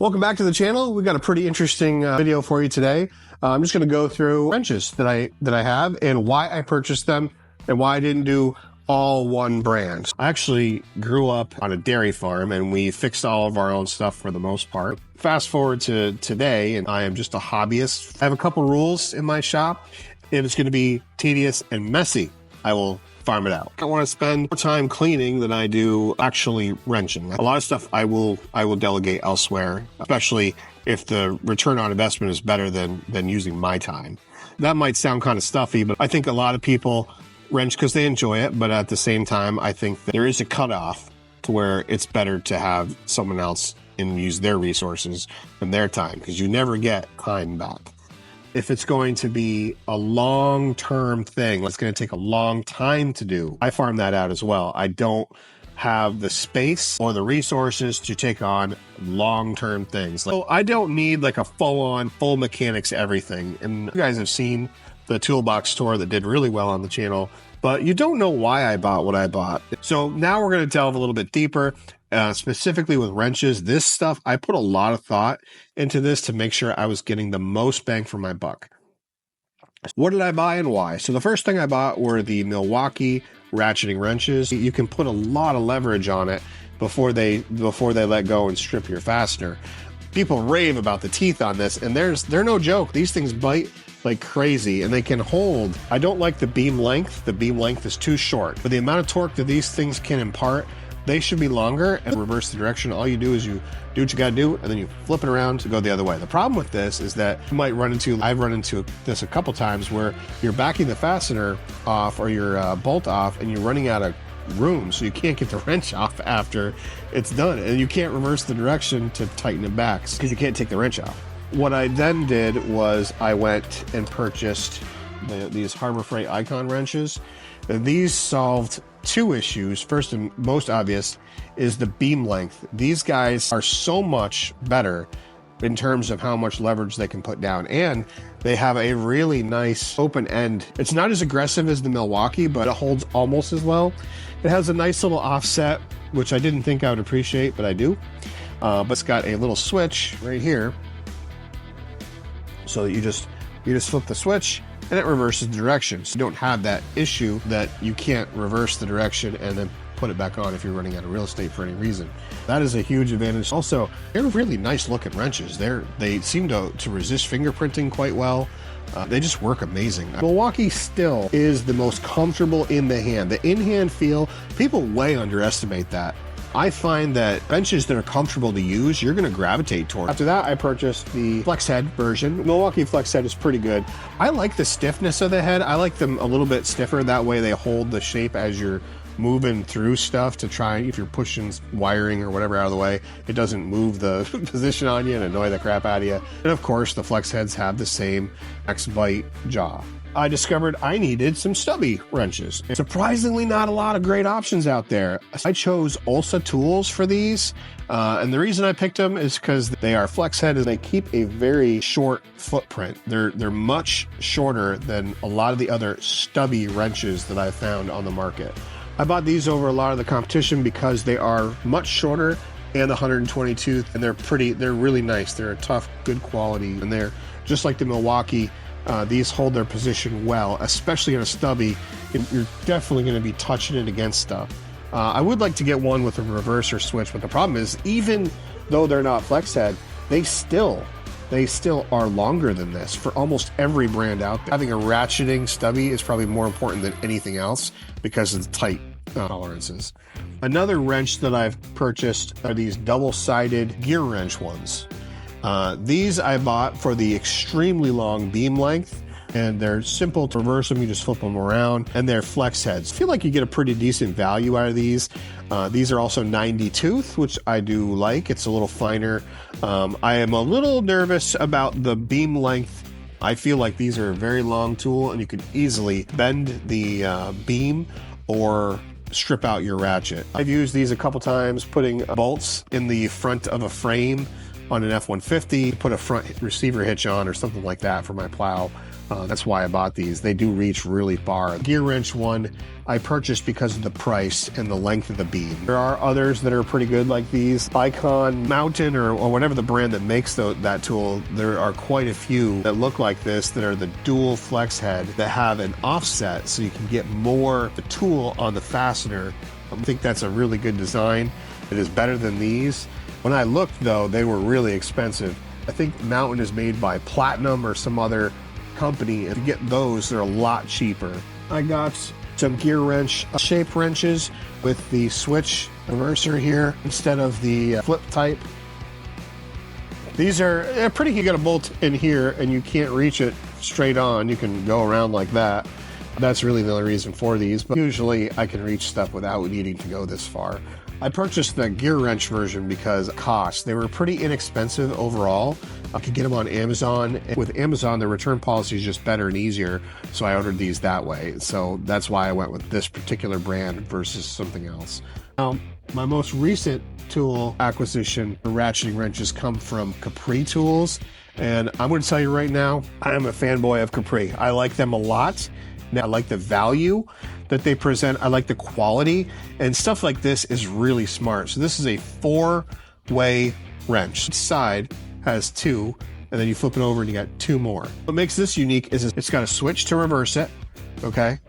Welcome back to the channel. We've got a pretty interesting video for you today. I'm just going to go through wrenches that I have and why I purchased them and why I didn't do all one brand. I actually grew up on a dairy farm and we fixed all of our own stuff for the most part. Fast forward to today and I am just a hobbyist. I have a couple rules in my shop. If it's going to be tedious and messy, I will farm it out. I want to spend more time cleaning than I do actually wrenching. A lot of stuff I will delegate elsewhere, especially if the return on investment is better than using my time. That might sound kind of stuffy, but I think a lot of people wrench because they enjoy it, but at the same time, I think that there is a cutoff to where it's better to have someone else and use their resources and their time, because you never get time back. If it's going to be a long-term thing, it's going to take a long time to do, I farm that out as well. I don't have the space or the resources to take on long-term things. So I don't need like a full mechanics everything. And you guys have seen the toolbox tour that did really well on the channel, but you don't know why I bought what I bought. So now we're going to delve a little bit deeper. Specifically with wrenches, this stuff, I put a lot of thought into this to make sure I was getting the most bang for my buck. What did I buy and why? So the first thing I bought were the Milwaukee ratcheting wrenches. You can put a lot of leverage on it before they let go and strip your fastener. People rave about the teeth on this, and they're no joke. These things bite like crazy, and they can hold. I don't like the beam length. The beam length is too short. But the amount of torque that these things can impart, they should be longer. And reverse the direction, all you do is you do what you gotta do, and then you flip it around to go the other way. The problem with this is that you might run into, I've run into this a couple times, where you're backing the fastener off or your bolt off, and you're running out of room, so you can't get the wrench off after it's done, and you can't reverse the direction to tighten it back because you can't take the wrench off. What I then did was I went and purchased these Harbor Freight Icon wrenches. These solved two issues. First and most obvious is the beam length. These guys are so much better in terms of how much leverage they can put down, and they have a really nice open end. It's not as aggressive as the Milwaukee, but it holds almost as well. It has a nice little offset, which I didn't think I would appreciate, but I do. But it's got a little switch right here, so that you just flip the switch and it reverses the direction. So you don't have that issue that you can't reverse the direction and then put it back on if you're running out of real estate for any reason. That is a huge advantage. Also, they're really nice looking wrenches. They seem to resist fingerprinting quite well. They just work amazing. Milwaukee still is the most comfortable in the hand. The in-hand feel, people way underestimate that. I find that wrenches that are comfortable to use, you're going to gravitate toward. After that, I purchased the flex head version. Milwaukee flex head is pretty good. I like the stiffness of the head. I like them a little bit stiffer. That way they hold the shape as you're moving through stuff, to try, if you're pushing wiring or whatever out of the way, it doesn't move the position on you and annoy the crap out of you. And of course, the flex heads have the same X-bite jaw. I discovered I needed some stubby wrenches. Surprisingly, not a lot of great options out there. I chose Olsa Tools for these, and the reason I picked them is because they are flex head and they keep a very short footprint. They're much shorter than a lot of the other stubby wrenches that I've found on the market. I bought these over a lot of the competition because they are much shorter and 120 tooth, and they're really nice. They're a tough, good quality, and they're just like the Milwaukee. These hold their position well, especially in a stubby. You're definitely going to be touching it against stuff. I would like to get one with a reverser switch, but the problem is, even though they're not flex head, they still are longer than this for almost every brand out there. Having a ratcheting stubby is probably more important than anything else because of the tight tolerances. Another wrench that I've purchased are these double-sided Gearwrench ones. These I bought for the extremely long beam length, and they're simple to reverse them. You just flip them around, and they're flex heads. I feel like you get a pretty decent value out of these. These are also 90 tooth, which I do like. It's a little finer. I am a little nervous about the beam length. I feel like these are a very long tool, and you could easily bend the beam or strip out your ratchet. I've used these a couple times, putting bolts in the front of a frame on an F-150, put a front receiver hitch on or something like that for my plow. That's why I bought these. They do reach really far. Gearwrench one I purchased because of the price and the length of the beam. There are others that are pretty good like these. Icon, Mountain, or whatever the brand that makes that tool, there are quite a few that look like this that are the dual flex head that have an offset so you can get more the tool on the fastener. I think that's a really good design. It is better than these. When I looked though, they were really expensive. I think Mountain is made by Platinum or some other company, and to get those, they're a lot cheaper. I got some Gearwrench shape wrenches with the switch reverser here instead of the flip type. These are pretty. You got a bolt in here and you can't reach it straight on. You can go around like that. That's really the only reason for these, but usually I can reach stuff without needing to go this far. I purchased the Gearwrench version because cost. They were pretty inexpensive overall. I could get them on Amazon. With Amazon, the return policy is just better and easier, so I ordered these that way. So that's why I went with this particular brand versus something else. Now, my most recent tool acquisition for ratcheting wrenches come from Capri Tools, and I'm going to tell you right now, I am a fanboy of Capri. I like them a lot. Now, I like the value that they present. I like the quality, and stuff like this is really smart. So this is a 4-way wrench. Each side has 2, and then you flip it over and you got 2 more. What makes this unique is it's got a switch to reverse it, okay?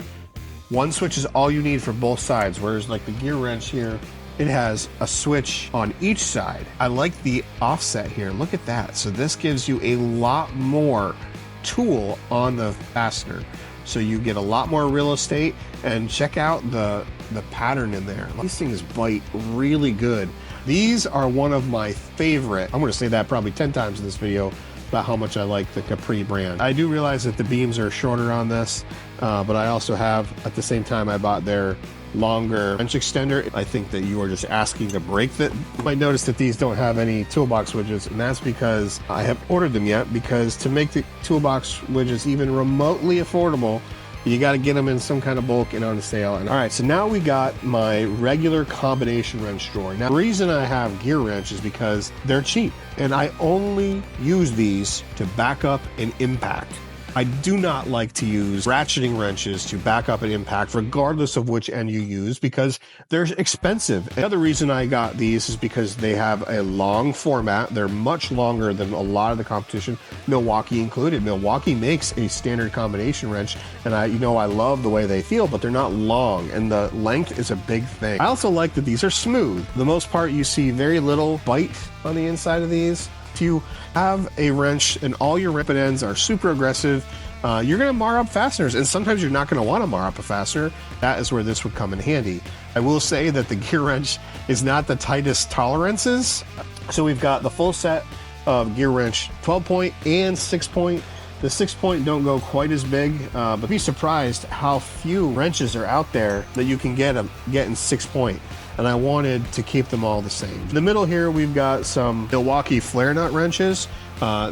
One switch is all you need for both sides, whereas like the Gearwrench here, it has a switch on each side. I like the offset here. Look at that. So this gives you a lot more tool on the fastener. So you get a lot more real estate, and check out the pattern in there. These things bite really good. These are one of my favorite. I'm going to say that probably 10 times in this video about how much I like the Capri brand. I do realize that the beams are shorter on this, but I also have, at the same time, I bought their longer wrench extender. I think that you are just asking to break that. You might notice that these don't have any toolbox widgets, and that's because I haven't ordered them yet, because to make the toolbox widgets even remotely affordable, you got to get them in some kind of bulk and on a sale. And all right, so now we got my regular combination wrench drawer. Now, the reason I have Gearwrench is because they're cheap, and I only use these to back up and impact. I do not like to use ratcheting wrenches to back up and impact, regardless of which end you use, because they're expensive. The other reason I got these is because they have a long format. They're much longer than a lot of the competition, Milwaukee included. Milwaukee makes a standard combination wrench, and I love the way they feel, but they're not long, and the length is a big thing. I also like that these are smooth. For the most part, you see very little bite on the inside of these. If you have a wrench and all your rippet ends are super aggressive, you're going to mar up fasteners, and sometimes you're not going to want to mar up a fastener. That is where this would come in handy. I will say that the Gearwrench is not the tightest tolerances. So we've got the full set of Gearwrench 12-point and 6-point. The 6-point don't go quite as big, but be surprised how few wrenches are out there that you can get in 6-point. And I wanted to keep them all the same. In the middle here, we've got some Milwaukee flare nut wrenches.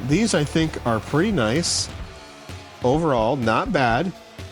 These I think are pretty nice. Overall, not bad.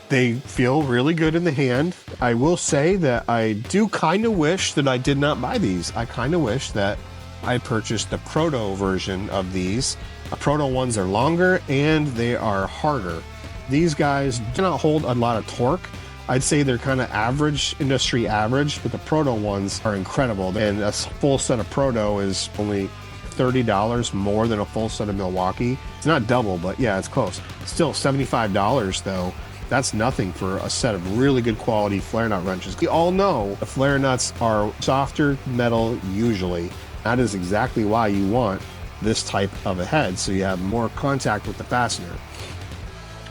They feel really good in the hand. I will say that I do kind of wish that I did not buy these. I kind of wish that I purchased the Proto version of these. Proto ones are longer and they are harder. These guys do not hold a lot of torque. I'd say they're kind of average, industry average, but the Proto ones are incredible. And a full set of Proto is only $30 more than a full set of Milwaukee. It's not double, but yeah, it's close. Still $75 though. That's nothing for a set of really good quality flare nut wrenches. We all know the flare nuts are softer metal usually. That is exactly why you want this type of a head, so you have more contact with the fastener.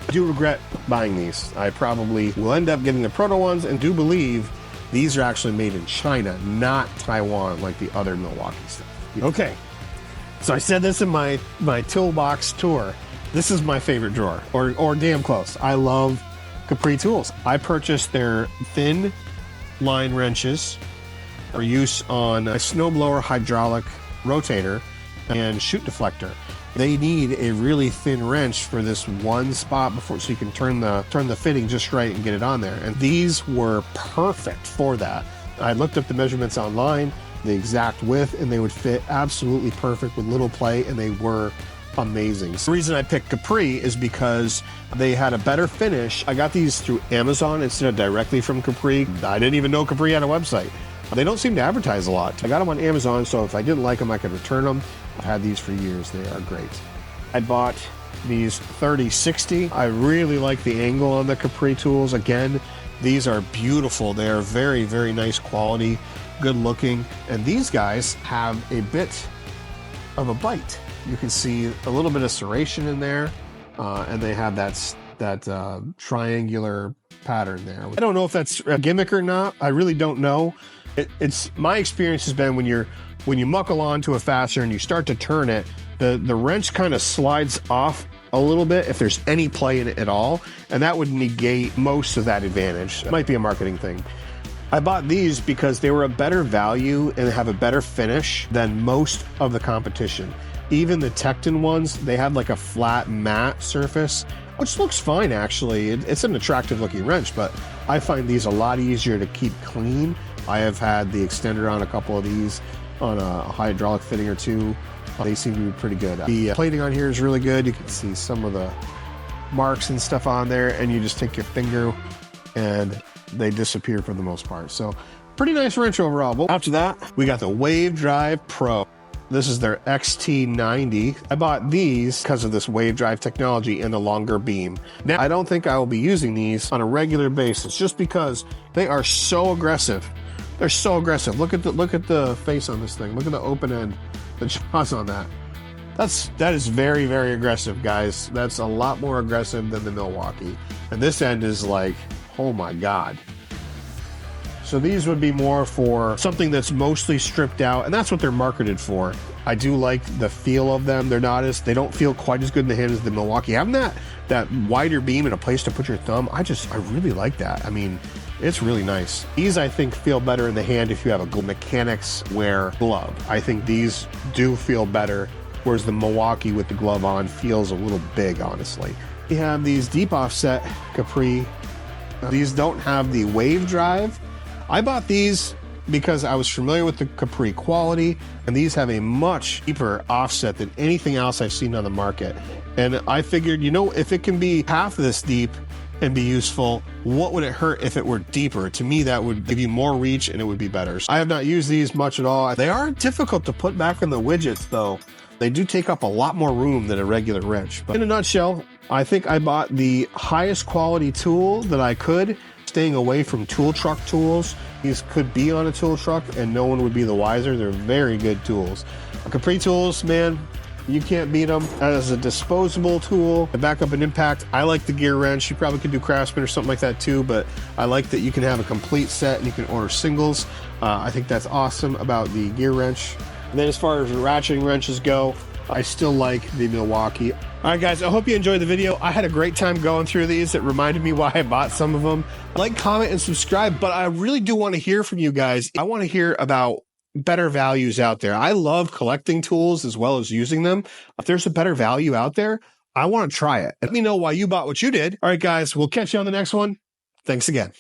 I do regret buying these. I probably will end up getting the Proto ones, and do believe these are actually made in China, not Taiwan like the other Milwaukee stuff. Okay, so I said this in my toolbox tour. This is my favorite drawer, or damn close. I love Capri Tools. I purchased their thin line wrenches for use on a snowblower hydraulic rotator and chute deflector. They need a really thin wrench for this one spot before, so you can turn the fitting just right and get it on there. And these were perfect for that. I looked up the measurements online, the exact width, and they would fit absolutely perfect with little play, and they were amazing. The reason I picked Capri is because they had a better finish. I got these through Amazon instead of directly from Capri. I didn't even know Capri had a website. They don't seem to advertise a lot. I got them on Amazon, so if I didn't like them, I could return them. I've had these for years. They are great. I bought these 3060. I really like the angle on the Capri tools. Again, these are beautiful. They are very, very nice quality, good looking. And these guys have a bit of a bite. You can see a little bit of serration in there, and they have that triangular pattern there. I don't know if that's a gimmick or not. I really don't know. It's my experience has been when you muckle onto a fastener and you start to turn it, the wrench kind of slides off a little bit if there's any play in it at all, and that would negate most of that advantage. It might be a marketing thing. I bought these because they were a better value and have a better finish than most of the competition. Even the Tecton ones, they had like a flat matte surface, which looks fine actually. It's an attractive looking wrench, but I find these a lot easier to keep clean. I have had the extender on a couple of these on a hydraulic fitting or two. They seem to be pretty good. The plating on here is really good. You can see some of the marks and stuff on there, and you just take your finger and they disappear for the most part. So pretty nice wrench overall. Well, after that, we got the Wave Drive Pro. This is their XT90. I bought these because of this wave drive technology and the longer beam. Now, I don't think I will be using these on a regular basis just because they are so aggressive. They're so aggressive. Look at the face on this thing. Look at the open end, the jaws on that. That is very, very aggressive, guys. That's a lot more aggressive than the Milwaukee. And this end is like, oh my God. So these would be more for something that's mostly stripped out, and that's what they're marketed for. I do like the feel of them. They don't feel quite as good in the hand as the Milwaukee. Having that wider beam and a place to put your thumb, I really like that. I mean, it's really nice. These, I think, feel better in the hand if you have a mechanics wear glove. I think these do feel better, whereas the Milwaukee with the glove on feels a little big, honestly. We have these deep offset Capri. These don't have the wave drive. I bought these because I was familiar with the Capri quality, and these have a much deeper offset than anything else I've seen on the market. And I figured, if it can be half this deep and be useful, what would it hurt if it were deeper? To me, that would give you more reach and it would be better. I have not used these much at all. They are difficult to put back in the widgets though. They do take up a lot more room than a regular wrench. But in a nutshell, I think I bought the highest quality tool that I could, staying away from tool truck tools. These could be on a tool truck and no one would be the wiser. They're very good tools. Capri Tools, man, you can't beat them. As a disposable tool, a backup and impact, I like the Gearwrench. You probably could do Craftsman or something like that too, but I like that you can have a complete set and you can order singles. I think that's awesome about the Gearwrench. And then as far as ratcheting wrenches go, I still like the Milwaukee. All right, guys, I hope you enjoyed the video. I had a great time going through these. It reminded me why I bought some of them. Like, comment, and subscribe, but I really do want to hear from you guys. I want to hear about better values out there. I love collecting tools as well as using them. If there's a better value out there, I want to try it. Let me know why you bought what you did. All right, guys, we'll catch you on the next one. Thanks again.